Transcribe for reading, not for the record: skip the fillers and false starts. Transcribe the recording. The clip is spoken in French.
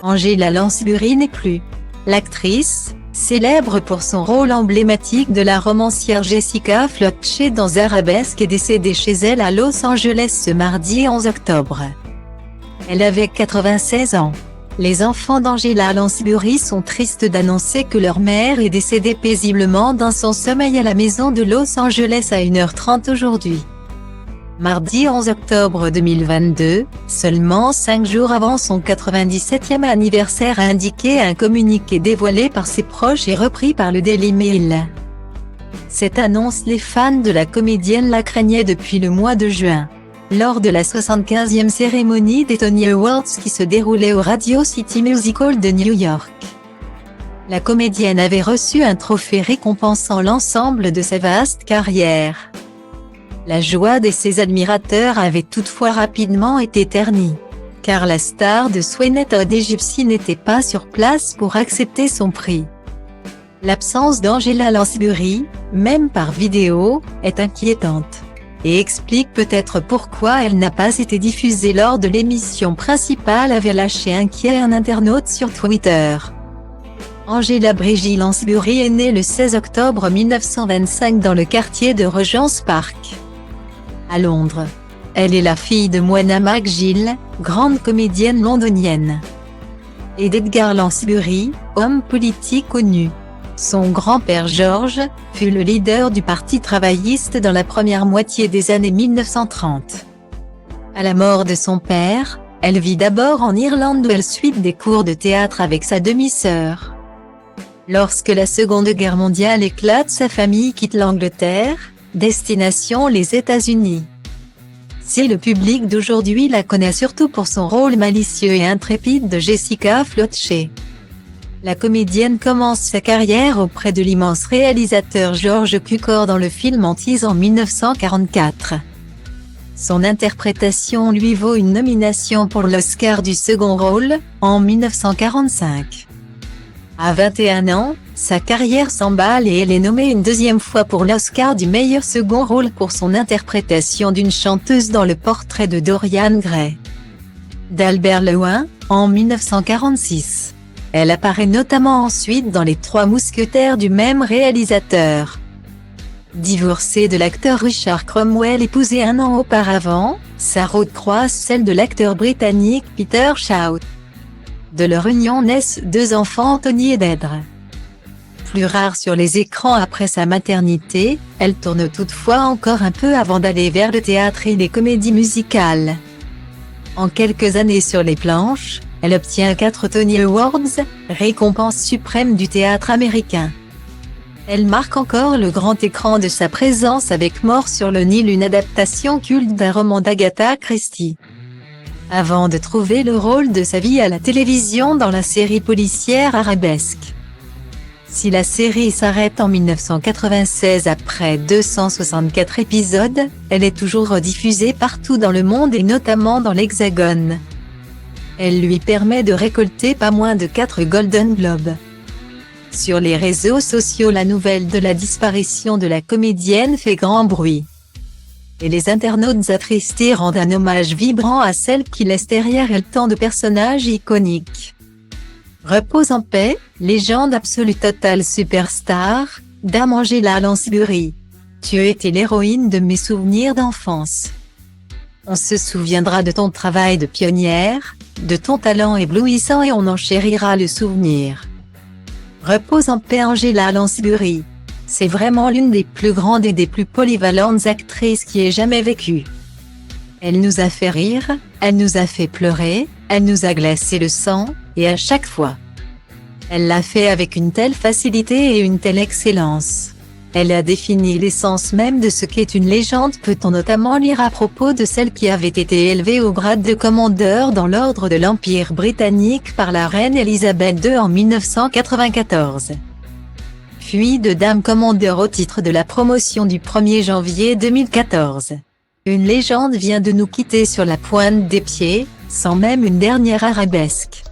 Angela Lansbury n'est plus. L'actrice, célèbre pour son rôle emblématique de la romancière Jessica Fletcher dans Arabesque, est décédée chez elle à Los Angeles ce mardi 11 octobre. Elle avait 96 ans. Les enfants d'Angela Lansbury sont tristes d'annoncer que leur mère est décédée paisiblement dans son sommeil à la maison de Los Angeles à 1h30 aujourd'hui. Mardi 11 octobre 2022, seulement 5 jours avant son 97e anniversaire, a indiqué un communiqué dévoilé par ses proches et repris par le Daily Mail. Cette annonce, les fans de la comédienne la craignaient depuis le mois de juin, lors de la 75e cérémonie des Tony Awards qui se déroulait au Radio City Music Hall de New York. La comédienne avait reçu un trophée récompensant l'ensemble de sa vaste carrière. La joie de ses admirateurs avait toutefois rapidement été ternie, car la star de Sweet Odd Gypsy n'était pas sur place pour accepter son prix. L'absence d'Angela Lansbury, même par vidéo, est inquiétante, et explique peut-être pourquoi elle n'a pas été diffusée lors de l'émission principale, avait lâché inquiet un internaute sur Twitter. Angela Brigitte Lansbury est née le 16 octobre 1925 dans le quartier de Regent's Park, à Londres. Elle est la fille de Moana McGill, grande comédienne londonienne, et d'Edgar Lansbury, homme politique connu. Son grand-père George fut le leader du Parti travailliste dans la première moitié des années 1930. À la mort de son père, elle vit d'abord en Irlande où elle suit des cours de théâtre avec sa demi-sœur. Lorsque la Seconde Guerre mondiale éclate, sa famille quitte l'Angleterre, destination les États-Unis. Si le public d'aujourd'hui la connaît surtout pour son rôle malicieux et intrépide de Jessica Fletcher, la comédienne commence sa carrière auprès de l'immense réalisateur George Cukor dans le film Antise en 1944. Son interprétation lui vaut une nomination pour l'Oscar du second rôle, en 1945. À 21 ans, sa carrière s'emballe et elle est nommée une deuxième fois pour l'Oscar du meilleur second rôle pour son interprétation d'une chanteuse dans Le portrait de Dorian Gray d'Albert Lewin, en 1946. Elle apparaît notamment ensuite dans Les Trois Mousquetaires du même réalisateur. Divorcée de l'acteur Richard Cromwell épousé un an auparavant, sa route croise celle de l'acteur britannique Peter Shaw. De leur union naissent 2 enfants, Tony et Deirdre. Plus rare sur les écrans après sa maternité, elle tourne toutefois encore un peu avant d'aller vers le théâtre et les comédies musicales. En quelques années sur les planches, elle obtient 4 Tony Awards, récompense suprême du théâtre américain. Elle marque encore le grand écran de sa présence avec Mort sur le Nil, une adaptation culte d'un roman d'Agatha Christie, avant de trouver le rôle de sa vie à la télévision dans la série policière Arabesque. Si la série s'arrête en 1996 après 264 épisodes, elle est toujours rediffusée partout dans le monde et notamment dans l'Hexagone. Elle lui permet de récolter pas moins de 4 Golden Globes. Sur les réseaux sociaux, la nouvelle de la disparition de la comédienne fait grand bruit, et les internautes attristés rendent un hommage vibrant à celle qui laisse derrière elle tant de personnages iconiques. Repose en paix, légende absolue totale superstar, Dame Angela Lansbury. Tu as été l'héroïne de mes souvenirs d'enfance. On se souviendra de ton travail de pionnière, de ton talent éblouissant et on en chérira le souvenir. Repose en paix Angela Lansbury. C'est vraiment l'une des plus grandes et des plus polyvalentes actrices qui ait jamais vécu. Elle nous a fait rire, elle nous a fait pleurer, elle nous a glacé le sang, et à chaque fois, elle l'a fait avec une telle facilité et une telle excellence. Elle a défini l'essence même de ce qu'est une légende, peut-on notamment lire à propos de celle qui avait été élevée au grade de commandeur dans l'ordre de l'Empire britannique par la reine Elisabeth II en 1994. Puis de dame commandeur au titre de la promotion du 1er janvier 2014. Une légende vient de nous quitter sur la pointe des pieds, sans même une dernière arabesque.